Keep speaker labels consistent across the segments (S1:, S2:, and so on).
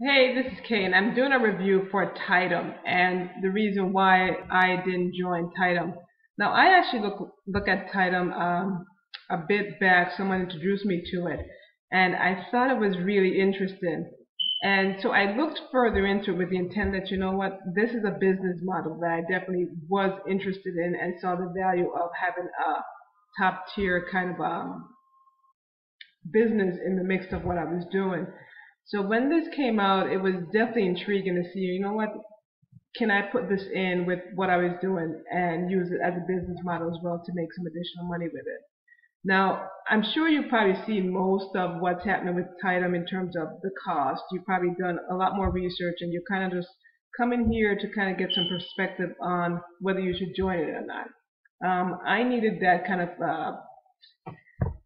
S1: Hey, this is Kay, and I'm doing a review for Tidom, and the reason why I didn't join Tidom. Now, I actually look at Tidom a bit back. Someone introduced me to it, and I thought it was really interesting. And so I looked further into it with the intent that, you know what, this is a business model that I definitely was interested in and saw the value of having a top tier kind of business in the mix of what I was doing. So when this came out, it was definitely intriguing to see, you know what, can I put this in with what I was doing and use it as a business model as well to make some additional money with it. Now, I'm sure you've probably seen most of what's happening with Tidom in terms of the cost. You've probably done a lot more research and you're kind of just coming here to kind of get some perspective on whether you should join it or not. I needed that kind of, I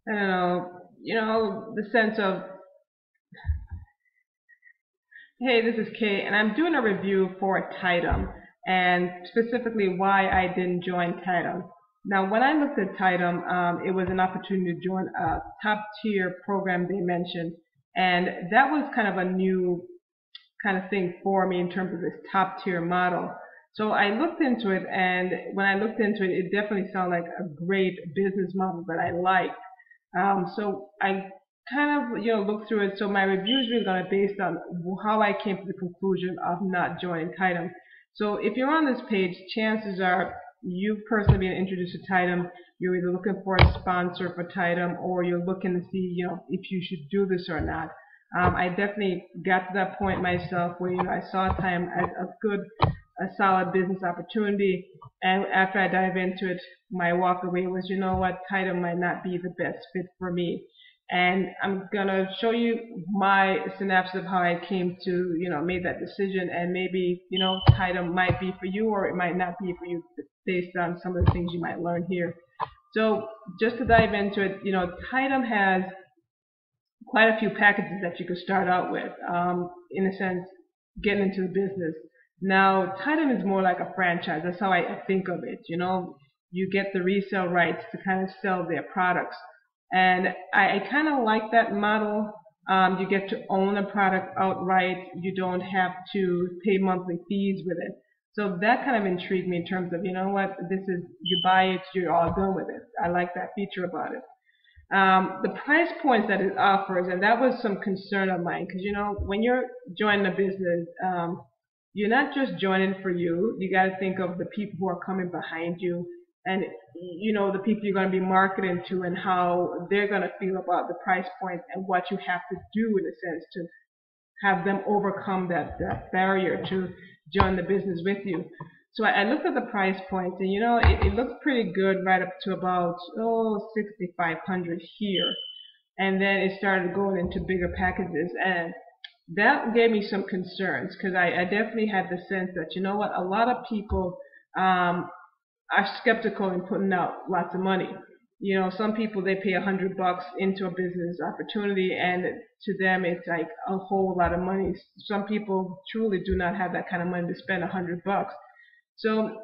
S1: don't know, the sense of, hey, this is Kay, and I'm doing a review for Tidom, and specifically why I didn't join Tidom. Now, when I looked at Tidom, it was an opportunity to join a top-tier program they mentioned, and that was kind of a new kind of thing for me in terms of this top-tier model. So I looked into it, and when I looked into it, it definitely sounded like a great business model that I liked. So I kind of look through it. So my review is really going to be based on how I came to the conclusion of not joining Tidom. So if you're on this page, chances are you've personally been introduced to Tidom. You're either looking for a sponsor for Tidom, or you're looking to see if you should do this or not. I definitely got to that point myself where I saw Tidom as a solid business opportunity, and after I dive into it, my walk away was, you know what, Tidom might not be the best fit for me. And I'm gonna show you my synopsis of how I came to, made that decision, and maybe, Tidom might be for you or it might not be for you based on some of the things you might learn here. So just to dive into it, Tidom has quite a few packages that you could start out with, in a sense, getting into the business. Now, Tidom is more like a franchise. That's how I think of it. You get the resale rights to kind of sell their products. And I kind of like that model. You get to own a product outright. You don't have to pay monthly fees with it. So that kind of intrigued me in terms of, you buy it, you're all done with it. I like that feature about it. The price points that it offers, and that was some concern of mine, because, when you're joining a business, you're not just joining for you. You got to think of the people who are coming behind you, and the people you're going to be marketing to, and how they're going to feel about the price point and what you have to do in a sense to have them overcome that barrier to join the business with you. So I looked at the price points, and it looked pretty good right up to about 6,500 here, and then it started going into bigger packages, and that gave me some concerns, because I definitely had the sense that a lot of people are skeptical in putting out lots of money. Some people, they pay $100 into a business opportunity, and to them it's like a whole lot of money. Some people truly do not have that kind of money to spend $100. So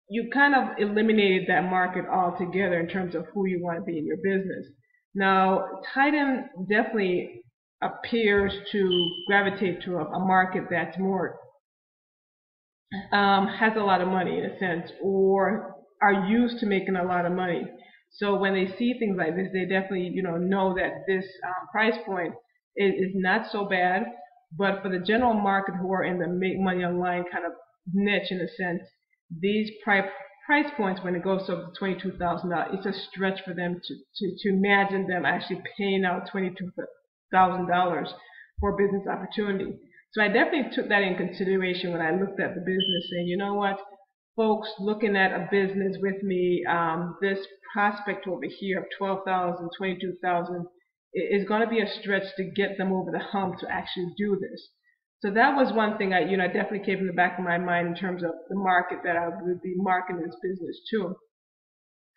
S1: you kind of eliminated that market altogether in terms of who you want to be in your business. Now, Tidom definitely appears to gravitate to a market that's more has a lot of money in a sense, or are used to making a lot of money. So when they see things like this, they definitely know that this price point is not so bad. But for the general market who are in the make money online kind of niche in a sense, these price points, when it goes up to $22,000, it's a stretch for them to imagine them actually paying out $22,000 for a business opportunity. So I definitely took that in consideration when I looked at the business, saying, you know what, folks looking at a business with me, this prospect over here of $12,000, $22,000 is going to be a stretch to get them over the hump to actually do this. So that was one thing I definitely came in the back of my mind in terms of the market that I would be marketing this business to.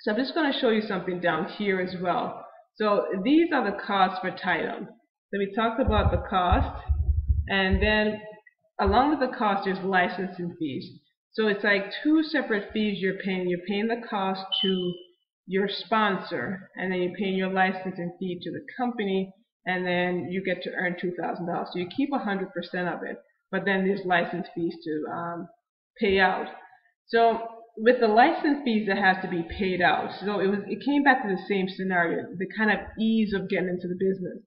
S1: So I'm just going to show you something down here as well. So these are the costs for Tidom. So we talked about the cost, and then along with the cost, there's licensing fees. So it's like two separate fees you're paying. You're paying the cost to your sponsor, and then you're paying your licensing fee to the company, and then you get to earn $2,000. So you keep 100% of it, but then there's license fees to pay out. So with the license fees that has to be paid out, so it came back to the same scenario, the kind of ease of getting into the business.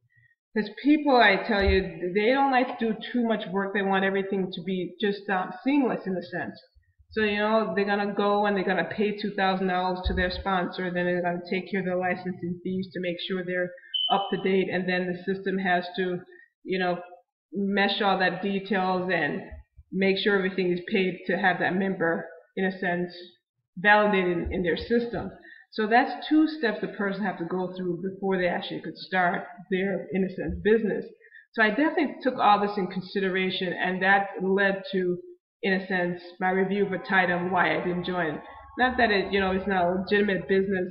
S1: Because people, I tell you, they don't like to do too much work. They want everything to be just seamless in a sense. So, they're going to go and they're going to pay $2,000 to their sponsor. Then they're going to take care of their licensing fees to make sure they're up to date. And then the system has to, mesh all that details and make sure everything is paid to have that member, in a sense, validated in their system. So that's 2 steps the person have to go through before they actually could start their, in a sense, business. So I definitely took all this in consideration, and that led to, in a sense, my review for Tidom, why I didn't join. Not that it's not a legitimate business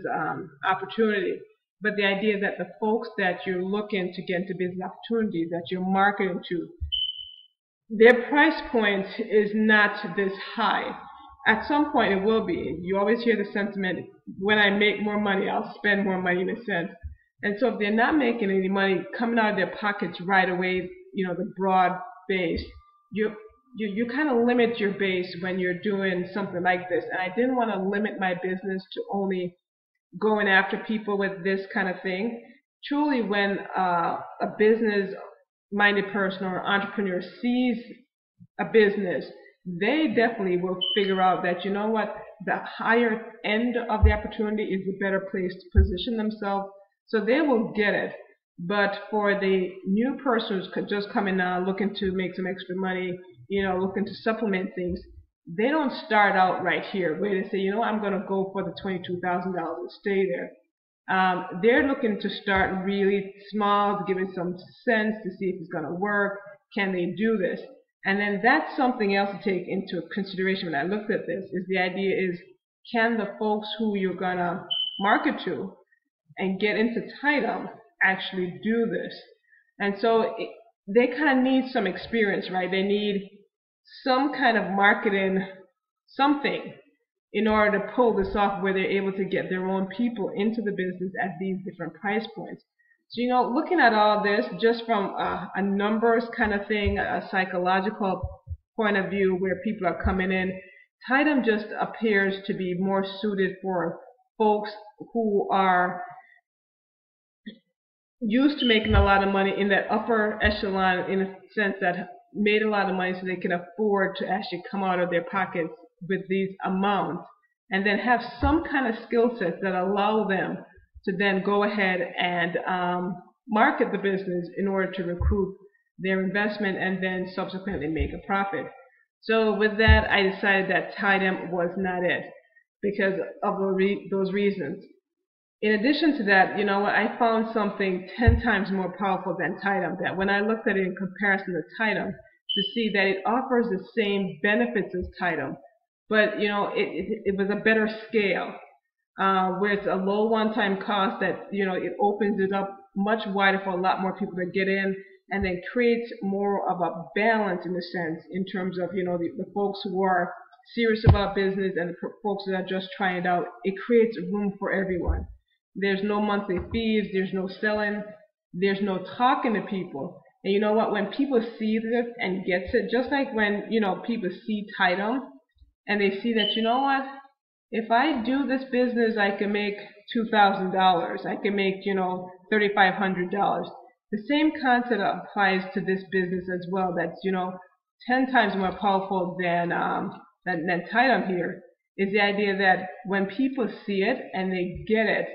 S1: opportunity, but the idea that the folks that you're looking to get into business opportunities, that you're marketing to, their price point is not this high. At some point it will be. You always hear the sentiment, when I make more money, I'll spend more money, in a sense. And so if they're not making any money coming out of their pockets right away, the broad base, you kind of limit your base when you're doing something like this. And I didn't want to limit my business to only going after people with this kind of thing. Truly, when a business-minded person or entrepreneur sees a business, they definitely will figure out that, the higher end of the opportunity is a better place to position themselves. So they will get it. But for the new person who's just coming on, looking to make some extra money, looking to supplement things, they don't start out right here where they say, I'm going to go for the $22,000 and stay there. They're looking to start really small, to give it some sense, to see if it's going to work. Can they do this? And then that's something else to take into consideration when I looked at this, is the idea is, can the folks who you're going to market to and get into Tidom actually do this? And so they kind of need some experience, right? They need some kind of marketing something in order to pull this off, where they're able to get their own people into the business at these different price points. So, looking at all this just from a numbers kind of thing, a psychological point of view where people are coming in, Tidom just appears to be more suited for folks who are used to making a lot of money in that upper echelon, in a sense that made a lot of money so they can afford to actually come out of their pockets with these amounts, and then have some kind of skill sets that allow them to then go ahead and market the business in order to recoup their investment and then subsequently make a profit. So with that, I decided that Tidom was not it because of those reasons. In addition to that, I found something 10 times more powerful than Tidom, that when I looked at it in comparison to Tidom, to see that it offers the same benefits as Tidom, but it was a better scale. Where it's a low one-time cost that, it opens it up much wider for a lot more people to get in, and then creates more of a balance, in a sense, in terms of, the folks who are serious about business and the folks that are just trying it out. It creates room for everyone. There's no monthly fees, there's no selling, there's no talking to people. And you know what, when people see this and gets it, just like when, people see Tidom and they see that, if I do this business, I can make $2,000. I can make, $3,500. The same concept applies to this business as well. That's, 10 times more powerful than Tidom here, is the idea that when people see it and they get it,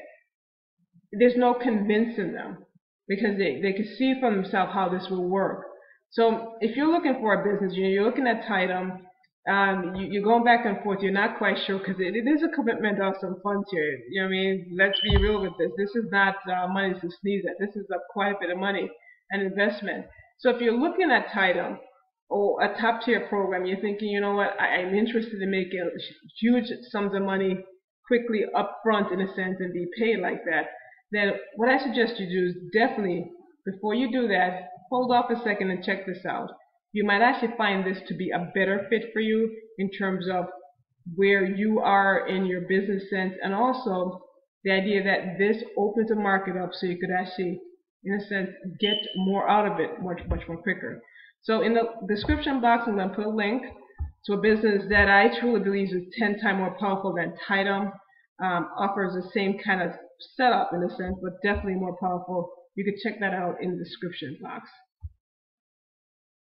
S1: there's no convincing them, because they can see for themselves how this will work. So if you're looking for a business, you're looking at Tidom, you're going back and forth, you're not quite sure, because it is a commitment of some funds here. Let's be real with this. This is not money to sneeze at. This is quite a bit of money and investment. So if you're looking at Tidom or a top tier program, you're thinking, I'm interested in making huge sums of money quickly up front, in a sense, and be paid like that, then what I suggest you do is definitely, before you do that, hold off a second and check this out. You might actually find this to be a better fit for you in terms of where you are in your business sense, and also the idea that this opens a market up so you could actually in a sense, get more out of it much more quicker. So in the description box, I'm going to put a link to a business that I truly believe is 10 times more powerful than Tidom. Offers the same kind of setup in a sense, but definitely more powerful. You can check that out in the description box.